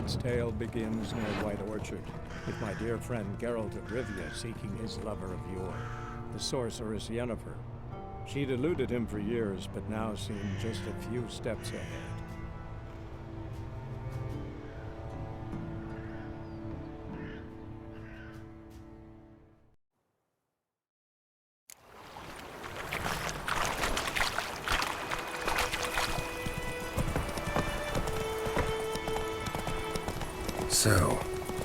Lad's tale begins near White Orchard, with my dear friend Geralt of Rivia seeking his lover of yore, the sorceress Yennefer. She'd eluded him for years, but now seemed just a few steps ahead. So,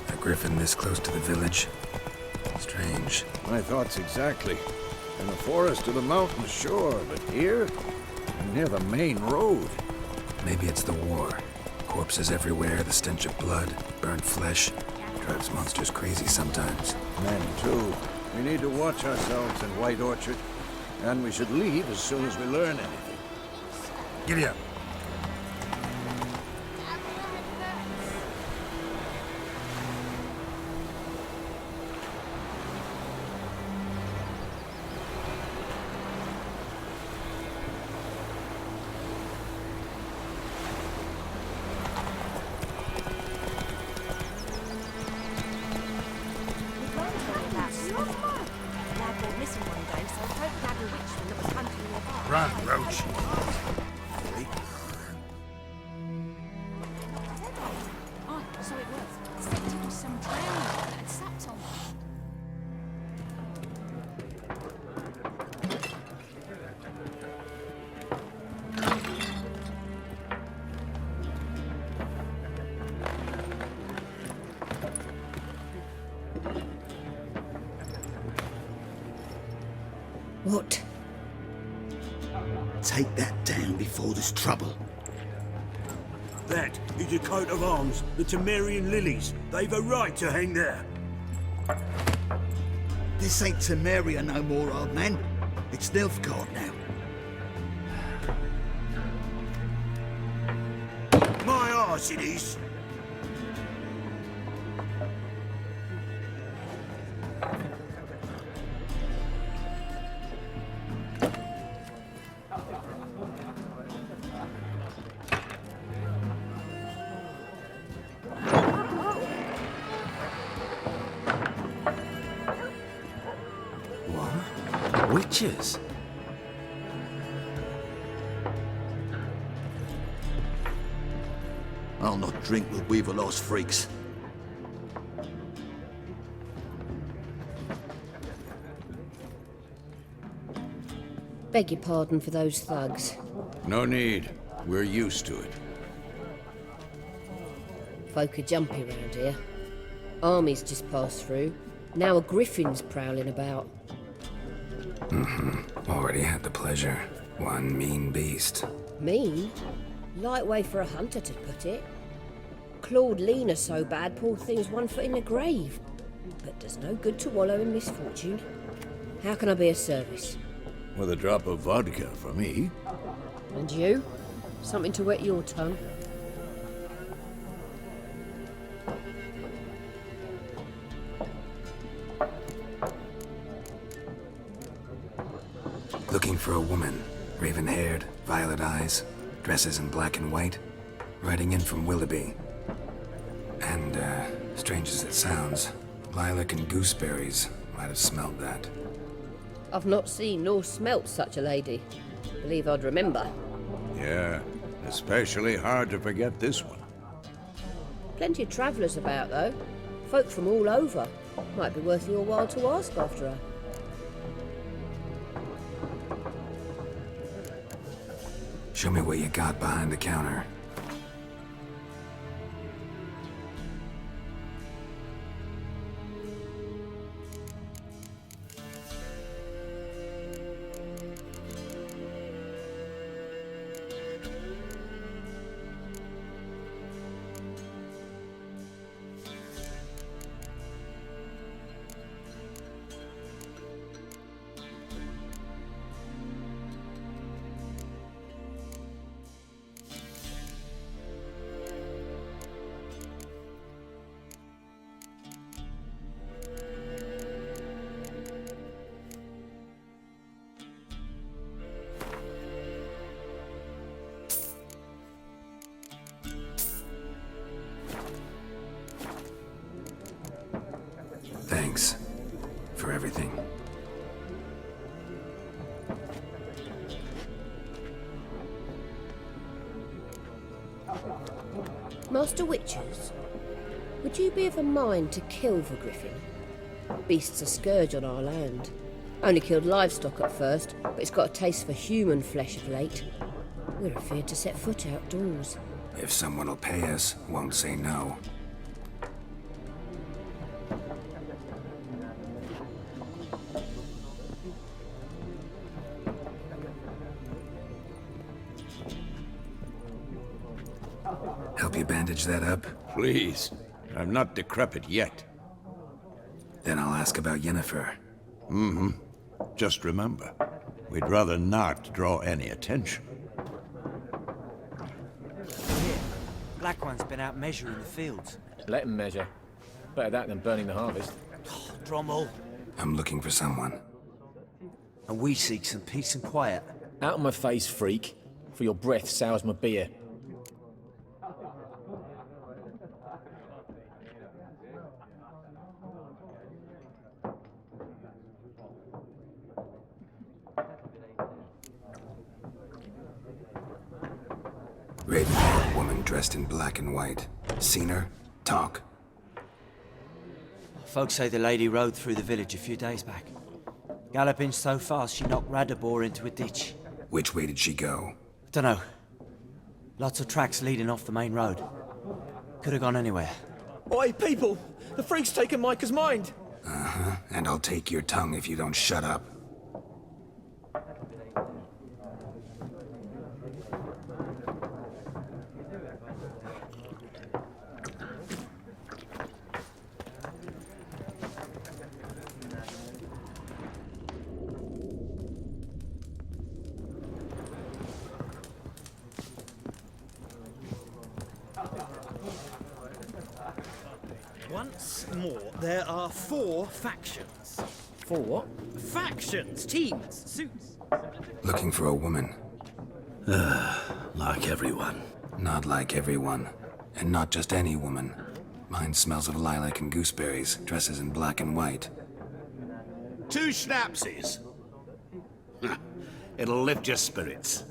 a griffin this close to the village? Strange. My thoughts exactly. In the forest or the mountain, sure, but here? Near the main road. Maybe it's the war. Corpses everywhere, the stench of blood, burnt flesh. Drives monsters crazy sometimes. Men, too. We need to watch ourselves in White Orchard. And we should leave as soon as we learn anything. Giddy up. Run, Roach. Oh, so it was. It was some drowning that had sat on me. What? Take that down before there's trouble. That is a coat of arms, the Temerian lilies. They've a right to hang there. This ain't Temeria no more, old man. It's Nilfgaard now. My arse it is. Witches? I'll not drink with Weaverlost freaks. Beg your pardon for those thugs. No need. We're used to it. Folk are jumpy round here. Armies just passed through. Now a griffin's prowling about. Already had the pleasure. One mean beast. Mean? Light way for a hunter to put it. Clawed Lena so bad, poor thing's 1 foot in the grave. But does no good to wallow in misfortune. How can I be of service? With a drop of vodka for me. And you? Something to wet your tongue? Looking for a woman. Raven-haired, violet eyes, dresses in black and white. Riding in from Willoughby. And, strange as it sounds, lilac and gooseberries might have smelled that. I've not seen nor smelt such a lady. Believe I'd remember. Yeah, especially hard to forget this one. Plenty of travellers about, though. Folk from all over. Might be worth your while to ask after her. Show me what you got behind the counter. Thanks for everything. Master Witchers, would you be of a mind to kill the griffin? Beast's a scourge on our land. Only killed livestock at first, but it's got a taste for human flesh of late. We're afeard to set foot outdoors. If someone will pay us, won't say no. Help you bandage that up? Please. I'm not decrepit yet. Then I'll ask about Yennefer. Just remember, we'd rather not draw any attention. Here, Black One's been out measuring the fields. Let him measure. Better that than burning the harvest. Drommel. I'm looking for someone. And we seek some peace and quiet. Out of my face, freak. For your breath sours my beer. Raven-haired woman dressed in black and white. Seen her? Talk. Folks say the lady rode through the village a few days back. Galloping so fast she knocked Radabor into a ditch. Which way did she go? Dunno. Lots of tracks leading off the main road. Could have gone anywhere. Oi, people! The freak's taken Micah's mind! Uh-huh. And I'll take your tongue if you don't shut up. Once more, there are 4 factions. For what? Factions, teams, suits. Looking for a woman. Like everyone. Not like everyone. And not just any woman. Mine smells of lilac and gooseberries, dresses in black and white. 2 schnapsies. It'll lift your spirits.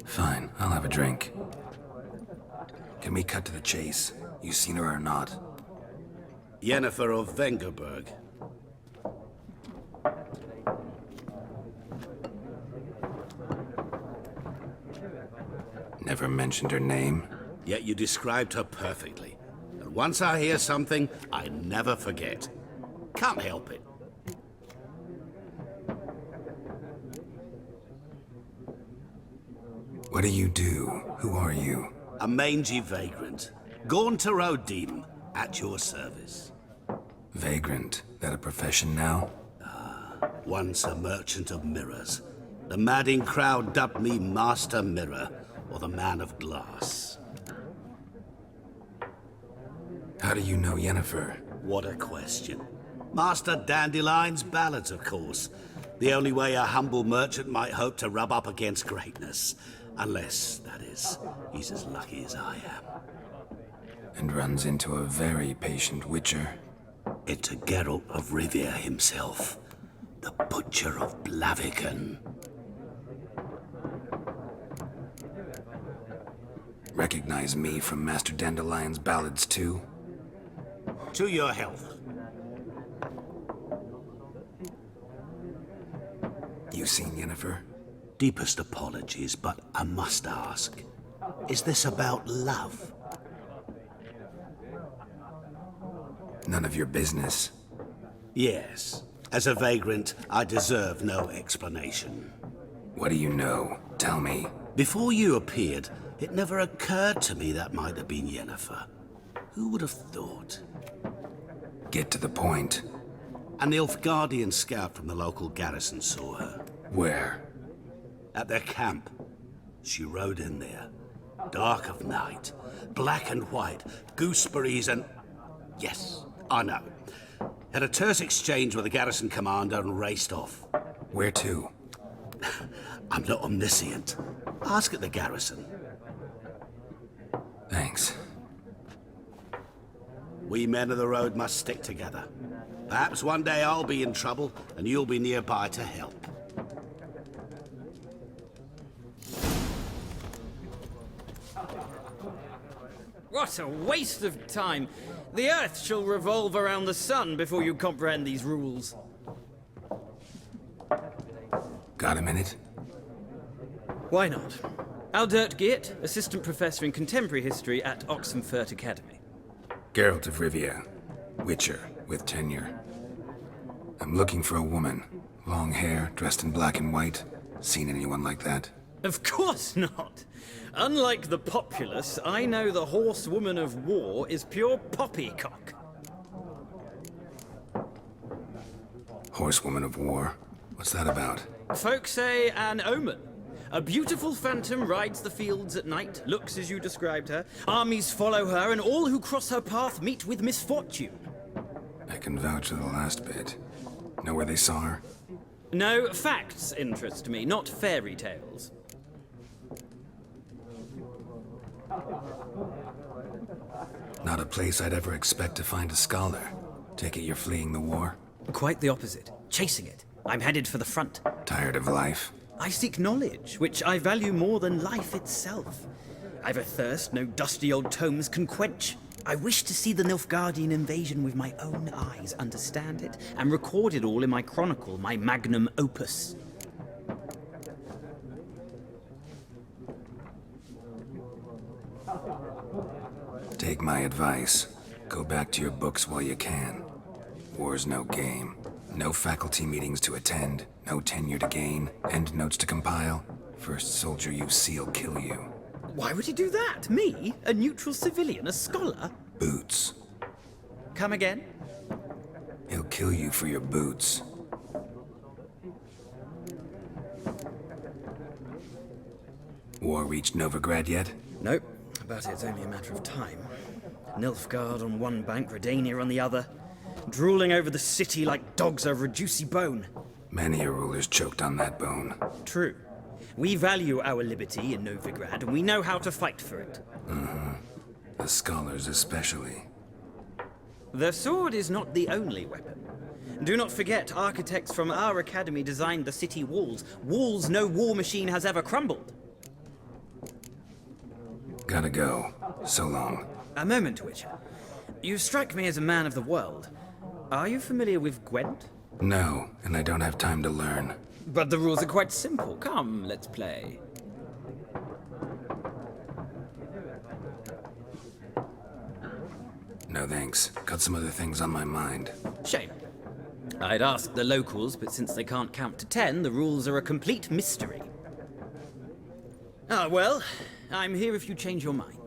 Fine, I'll have a drink. Can we cut to the chase? You seen her or not? Yennefer of Vengerberg. Never mentioned her name. Yet you described her perfectly. And once I hear something, I never forget. Can't help it. What do you do? Who are you? A mangy vagrant. Gaunter O'Deem, at your service. Vagrant. That a profession now? Once a merchant of mirrors. The madding crowd dubbed me Master Mirror, or the Man of Glass. How do you know Yennefer? What a question. Master Dandelion's ballads, of course. The only way a humble merchant might hope to rub up against greatness. Unless, that is, he's as lucky as I am. And runs into a very patient witcher. Into Geralt of Rivia himself. The Butcher of Blaviken. Recognize me from Master Dandelion's ballads too? To your health. You seen Yennefer? Deepest apologies, but I must ask. Is this about love? None of your business. Yes. As a vagrant, I deserve no explanation. What do you know? Tell me. Before you appeared, it never occurred to me that might have been Yennefer. Who would have thought? Get to the point. An Nilfgaardian scout from the local garrison saw her. Where? At their camp. She rode in there. Dark of night. Black and white. Gooseberries and... Yes, I know. Had a terse exchange with the garrison commander and raced off. Where to? I'm not omniscient. Ask at the garrison. Thanks. We men of the road must stick together. Perhaps one day I'll be in trouble and you'll be nearby to help. What a waste of time! The Earth shall revolve around the sun before you comprehend these rules. Got a minute? Why not? Aldert Geert, Assistant Professor in Contemporary History at Oxenfurt Academy. Geralt of Rivia, Witcher with tenure. I'm looking for a woman. Long hair, dressed in black and white. Seen anyone like that? Of course not! Unlike the populace, I know the horsewoman of war is pure poppycock. Horsewoman of war? What's that about? Folk say an omen. A beautiful phantom rides the fields at night, looks as you described her. Armies follow her, and all who cross her path meet with misfortune. I can vouch for the last bit. Know where they saw her? No, facts interest me, not fairy tales. Not a place I'd ever expect to find a scholar. Take it you're fleeing the war? Quite the opposite. Chasing it. I'm headed for the front. Tired of life? I seek knowledge, which I value more than life itself. I've a thirst no dusty old tomes can quench. I wish to see the Nilfgaardian invasion with my own eyes, understand it, and record it all in my chronicle, my magnum opus. Take my advice. Go back to your books while you can. War's no game. No faculty meetings to attend, no tenure to gain, end notes to compile. First soldier you see'll kill you. Why would he do that? Me? A neutral civilian? A scholar? Boots. Come again? He'll kill you for your boots. War reached Novigrad yet? Nope, but it's only a matter of time. Nilfgaard on one bank, Redania on the other. Drooling over the city like dogs over a juicy bone. Many a ruler's choked on that bone. True. We value our liberty in Novigrad, and we know how to fight for it. The scholars especially. The sword is not the only weapon. Do not forget, architects from our academy designed the city walls. Walls no war machine has ever crumbled. Gotta go. So long. A moment, Witcher. You strike me as a man of the world. Are you familiar with Gwent? No, and I don't have time to learn. But the rules are quite simple. Come, let's play. No thanks. Got some other things on my mind. Shame. I'd ask the locals, but since they can't count to 10, the rules are a complete mystery. Ah, well, I'm here if you change your mind.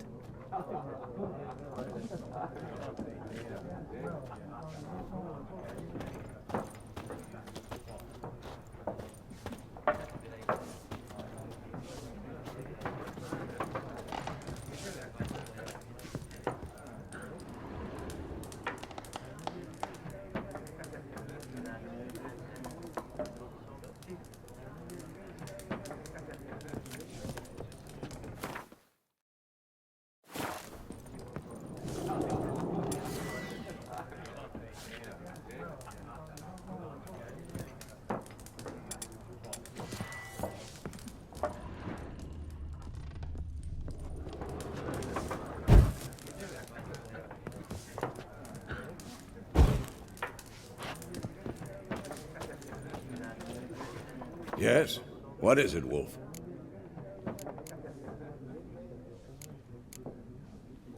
Yes? What is it, Wolf?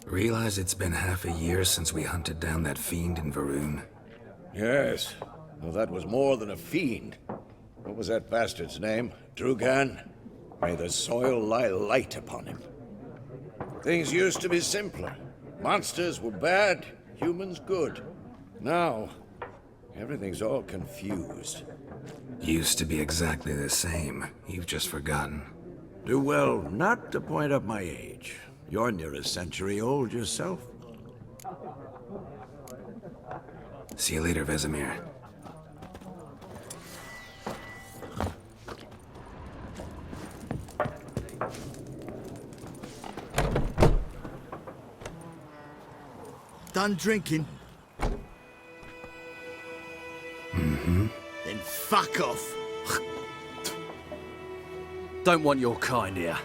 Realize it's been half a year since we hunted down that fiend in Varun? Yes. Well, that was more than a fiend. What was that bastard's name? Drugan? May the soil lie light upon him. Things used to be simpler. Monsters were bad, humans good. Now, everything's all confused. Used to be exactly the same. You've just forgotten. Do well not to point up my age. You're near a century old yourself. See you later, Vesemir. Done drinking? Mm-hmm. Then fuck off. Don't want your kind here.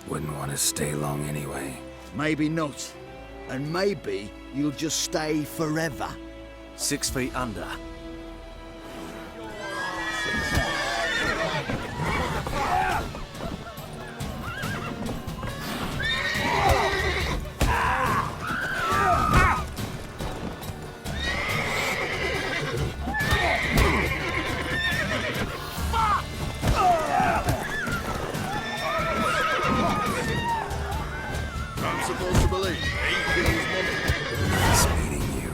Wouldn't want to stay long anyway. Maybe not. And maybe you'll just stay forever. 6 feet under. I'm supposed to believe he kills mommy. Nice meeting you.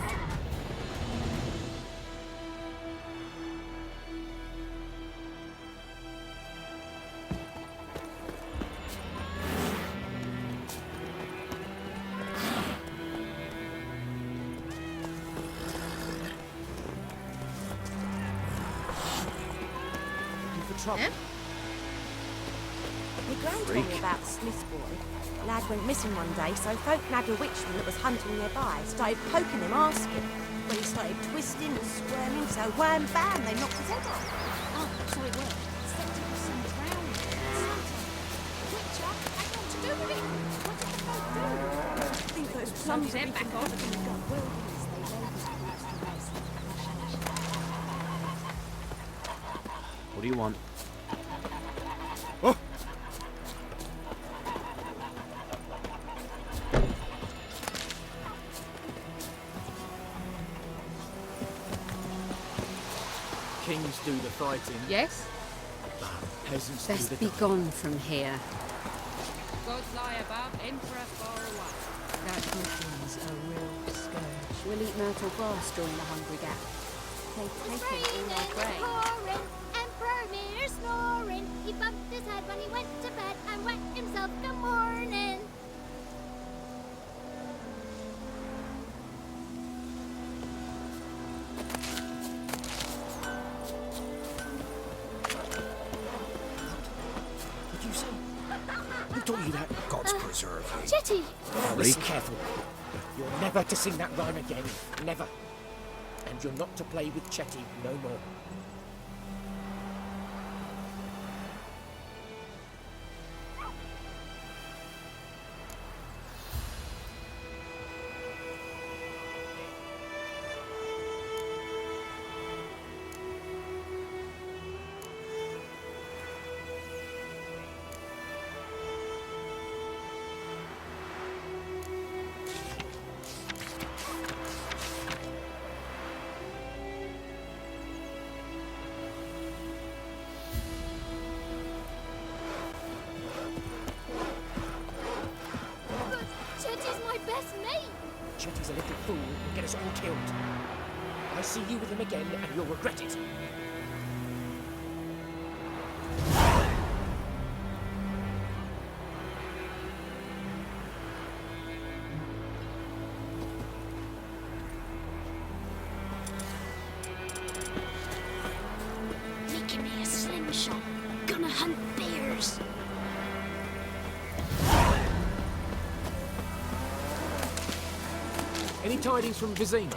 Yeah? My gran told me about Smith's boy. Lad went missing one day, so folk nagged a witchman that was hunting nearby. Started poking him, asking. But he started twisting and squirming, so wham bam, they knocked his head off. Oh, so it worked. Set it with some drowning. Witcher had nothing to do with it. What did the folk do? I think those plums Knocked his head back off. What do you want? Kings do the fighting, Yes? but peasants Best do be the gone from here. Gods lie above, Emperor far away. That Griffin's a real scourge. We'll eat myrtle grass during the hungry gap. They take it all our grain. Emperor Mir snoring. He bumped his head when he went to bed and wet himself good morning. Did you say? Who taught you that? God's preserve you. Chetty! Listen careful. You're never to sing that rhyme again. Never. And you're not to play with Chetty no more. But Chetty's my best mate! Chetty's a little fool and get us all killed. I see you with him again and you'll regret it. Making me a slingshot. Gonna hunt bears. Any tidings from Vizima?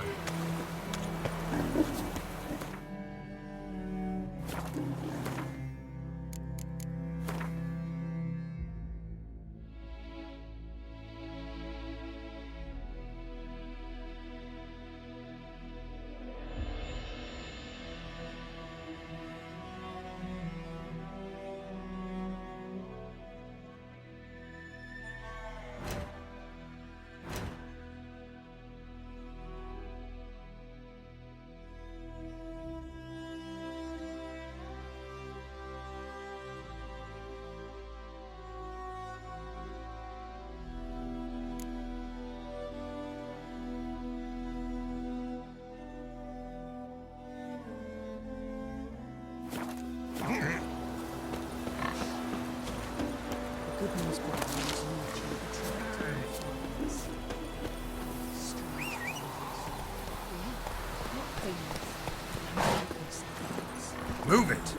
Move it!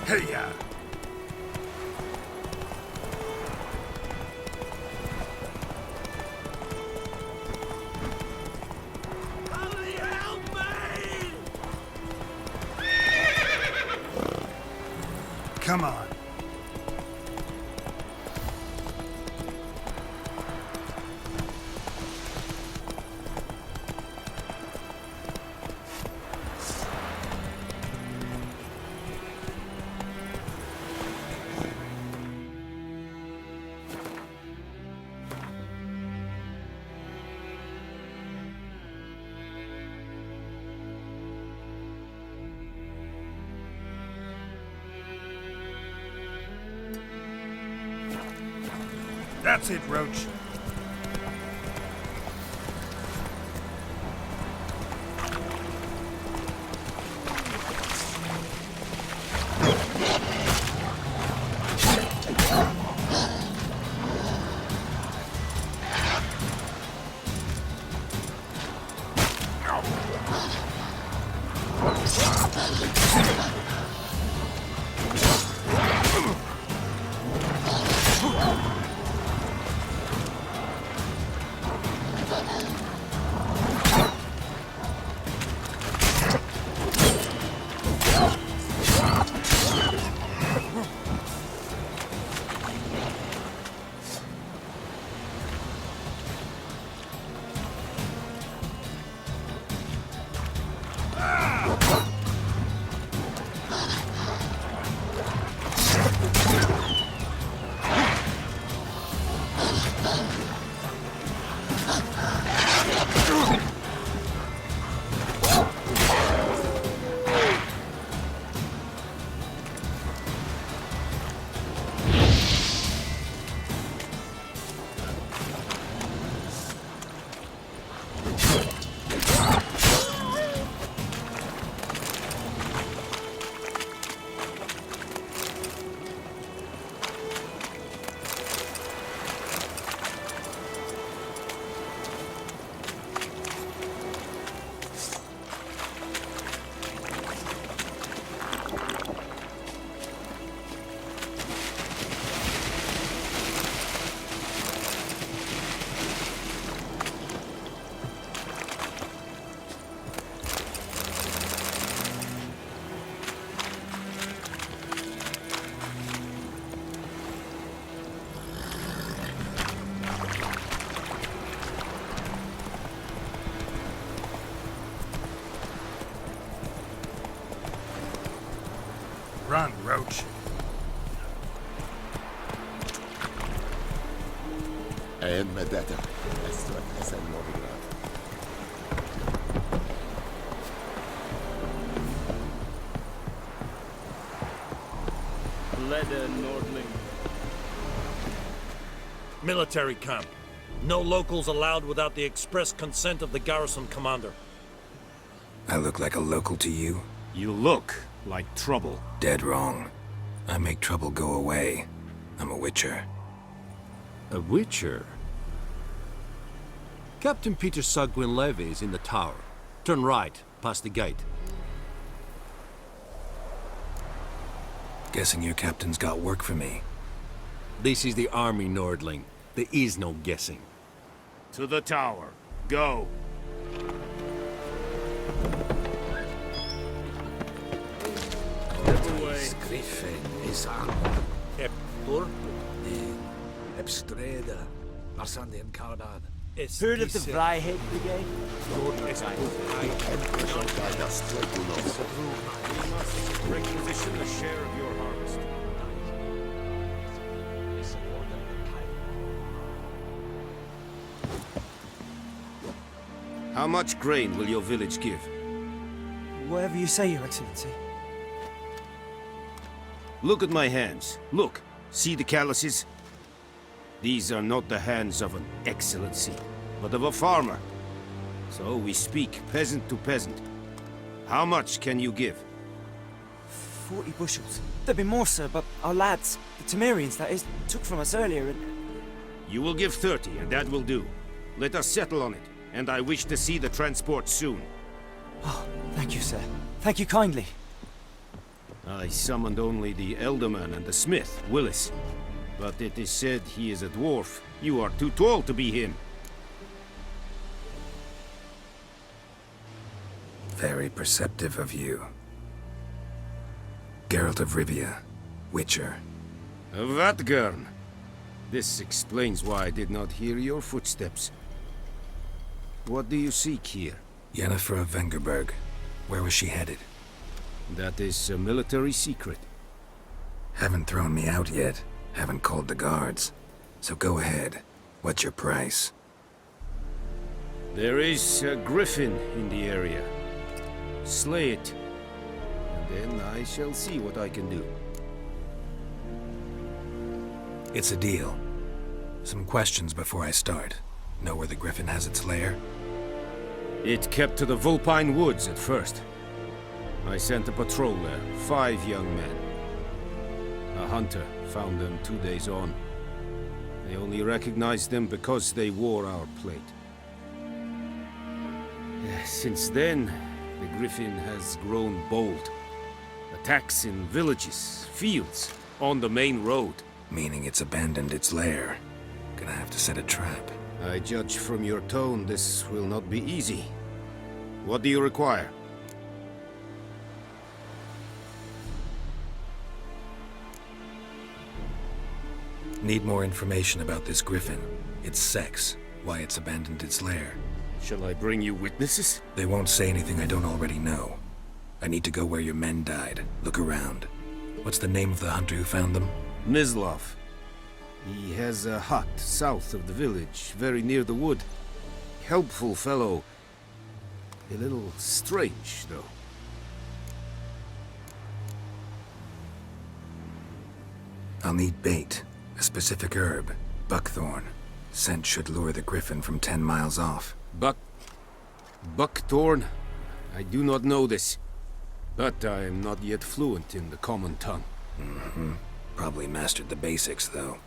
Hey-ya! Come on. That's it, Roach. Run, Roach. אין מדדה. אסטרט חסן מובילה. Leda Nordling. Military camp. No locals allowed without the express consent of the garrison commander. I look like a local to you? You look like trouble. Dead wrong. I make trouble go away. I'm a witcher. A witcher? Captain Peter Sagwin Levy is in the tower. Turn right, past the gate. Guessing your captain's got work for me. This is the army, Nordling. There is no guessing. To the tower. Go. Griffin is aan. Ep Dorp. Epstreda. Marsandian Carbad. Heard of the Vryheid Brigade? Requisition a share of your harvest. How much grain will your village give? Whatever you say, Your Excellency. Look at my hands. Look. See the calluses? These are not the hands of an excellency, but of a farmer. So we speak peasant to peasant. How much can you give? 40 bushels. There'd be more, sir, but our lads, the Temerians, that is, took from us earlier and... You will give 30, and that will do. Let us settle on it, and I wish to see the transport soon. Oh, thank you, sir. Thank you kindly. I summoned only the Elderman and the smith, Willis. But it is said he is a dwarf. You are too tall to be him. Very perceptive of you. Geralt of Rivia, Witcher. Vatgern! This explains why I did not hear your footsteps. What do you seek here? Yennefer of Vengerberg. Where was she headed? That is a military secret. Haven't thrown me out yet. Haven't called the guards. So go ahead. What's your price? There is a griffin in the area. Slay it. And then I shall see what I can do. It's a deal. Some questions before I start. Know where the griffin has its lair? It kept to the Vulpine Woods at first. I sent a patrol there, 5 young men. A hunter found them 2 days on. They only recognized them because they wore our plate. Since then, the griffin has grown bold. Attacks in villages, fields, on the main road. Meaning it's abandoned its lair. Gonna have to set a trap. I judge from your tone this will not be easy. What do you require? Need more information about this griffin. Its sex, why it's abandoned its lair. Shall I bring you witnesses? They won't say anything I don't already know. I need to go where your men died. Look around. What's the name of the hunter who found them? Mislav. He has a hut south of the village, very near the wood. Helpful fellow. A little strange, though. I'll need bait. A specific herb. Buckthorn. Scent should lure the griffin from 10 miles off. Buckthorn? I do not know this. But I am not yet fluent in the common tongue. Mm-hmm. Probably mastered the basics, though.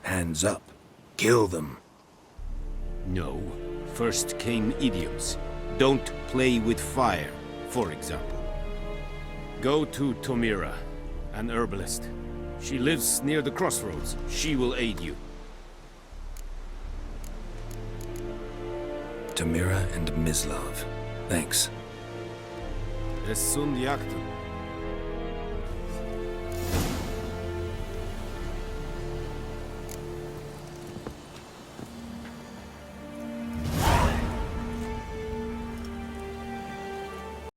Hands up. Kill them. No. First came idioms. Don't play with fire, for example. Go to Tomira, an herbalist. She lives near the crossroads. She will aid you. Tomira and Mislav. Thanks. Es sunt jagten.